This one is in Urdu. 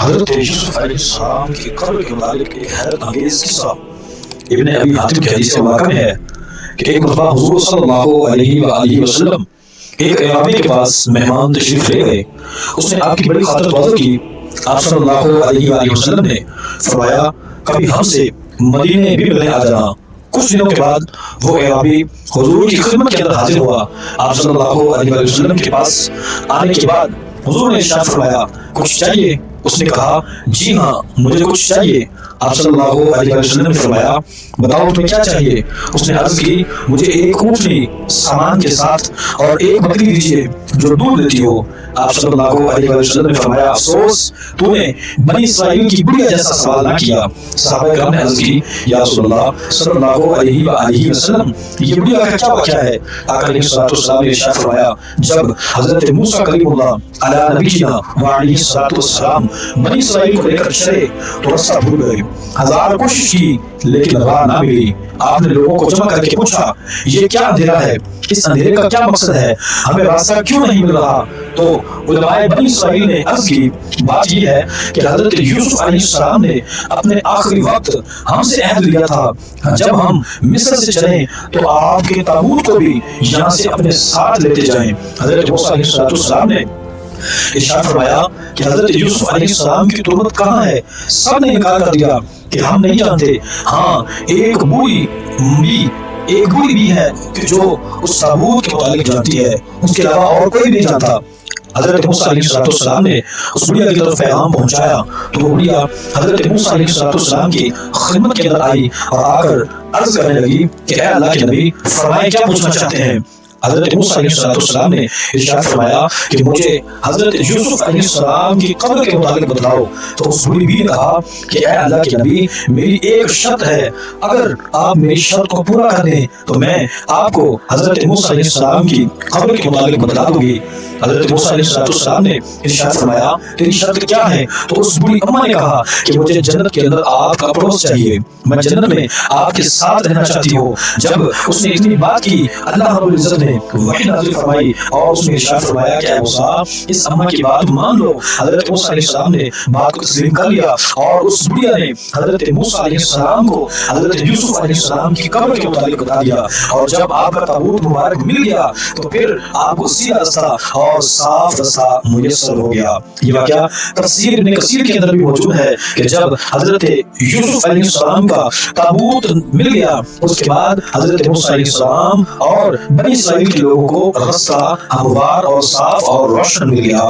حضرت یوسف علیہ السلام کی قبر کے متعلق ایک حیرت انگیز قصہ ابن ابی حاتم کی حدیث مبارکہ میں ہے کہ ایک مرتبہ حضور صلی اللہ علیہ وآلہ وسلم ایک اعرابی کے پاس مہمان تشریف لے گئے. اس نے آپ کی بڑی خاطر خواہش کی. آپ صلی اللہ علیہ وآلہ وسلم نے فرمایا کبھی ہم سے مدینے بھی ملنے آ جانا. کچھ دنوں کے بعد وہ اعرابی حضور کی خدمت کے اندر حاضر ہوا. آپ صلی اللہ علیہ وآلہ وسلم کے پاس آنے کے بعد حضور نے ارشاد فرمایا کچھ چاہیے؟ اس نے کہا جی ہاں مجھے کچھ چاہیے. آپ صلی اللہ علیہ وسلم نے فرمایا بتاؤ تمہیں کیا چاہیے؟ اس نے عرض کی مجھے ایک اونٹنی سامان کے ساتھ اور ایک بکری دیجیے جو دودھ دیتی ہو. آپ صلی اللہ علیہ وسلم نے فرمایا افسوس تو نے بنی اسرائیل کی بڑیا جیسا سوال نہ کیا. صحابہ کرام نے عرض کی یا رسول اللہ صلی اللہ علیہ وآلہ وسلم یہ بڑیا کا کیا واقعہ ہے؟ آقا علیہ الصلوۃ والسلام نے ارشاد فرمایا جب حضرت موسیٰ کلیم اللہ علی نبینا وعلیہ الصلوۃ والسلام بنی اسرائیل کو لے کر چلے تو رستہ بھول گئے. ہزار کوشش کی لیکن راہ نہ ملی. آپ نے لوگوں کو جمع کر کے پوچھا یہ کیا اندھیرا ہے؟ اس اندھیرے کا کیا مقصد ہے؟ ہمیں راستہ کیوں نہیں مل رہا؟ تو علماء بنی اسرائیل نے عرض کی بات یہ ہے کہ حضرت یوسف علیہ السلام نے اپنے آخری وقت ہم سے عہد لیا تھا جب ہم مصر سے چلیں تو آپ کے تابوت کو بھی یہاں سے اپنے ساتھ لیتے جائیں. حضرت موسیٰ علیہ السلام نے ارشاد فرمایا کہ حضرت یوسف علیہ السلام کی تربت کہاں ہے؟ سب نے انکار کر دیا کہ ہم نہیں جانتے. ہاں ایک بوڑھی بھی ہے کہ جو اس تابوت کے متعلق جانتی ہے، اس کے علاوہ اور کوئی نہیں جانتا. حضرت موسیٰ علیہ السلام نے اس بڑیا کی طرف پیغام پہنچایا تو وہ بڑیا حضرت موسیٰ علیہ السلام کی خدمت کے اندر آئی اور آ کر عرض کرنے لگی کہ اے اللہ کے نبی فرمائے کیا پوچھنا چاہتے ہیں؟ حضرت موسیٰ علیہ السلام نے ارشاد فرمایا کہ مجھے حضرت یوسف علیہ السلام کی قبر کے متعلق بتلاؤ. تو اس بوڑھی بیوی نے کہا کہ اے اللہ کے نبی میری ایک شرط ہے، اگر آپ میری شرط کو پورا کر دیں تو میں آپ کو حضرت موسیٰ علیہ السلام کی قبر کے متعلق بتلا دوں گی. حضرت موسیٰ علیہ السلام نے ارشاد فرمایا تیری شرط کیا ہے؟ تو اس بوڑھی اماں نے کہا کہ مجھے جنت کے اندر آپ کا پڑوس چاہیے، میں جنت میں آپ کے ساتھ رہنا چاہتی ہوں. جب اس نے اتنی بات کی اللہ رب العزت نے وحی نازل فرمائی اور اس نے ارشاد فرمایا کہ اے موسیٰ اس اماں کی بات مان لو. حضرت موسیٰ علیہ السلام نے بات کو تسلیم کر لیا اور اس بڑیا نے حضرت موسیٰ علیہ السلام کو حضرت یوسف علیہ السلام کی قبر کے متعلق بتا دیا. اور جب آپ کا تابوت مبارک مل گیا تو پھر آپ کو سیدھا رستہ اور صاف رستہ میسر ہو گیا. یہ واقعہ تفسیر ابن کثیر کے اندر بھی موجود ہے کہ جب حضرت یوسف علیہ السلام کا تابوت مل گیا اس کے بعد حضرت موسیٰ علیہ السلام اور بنی اسرائیل کے لوگوں کو رستہ ہموار اور صاف اور روشن مل گیا.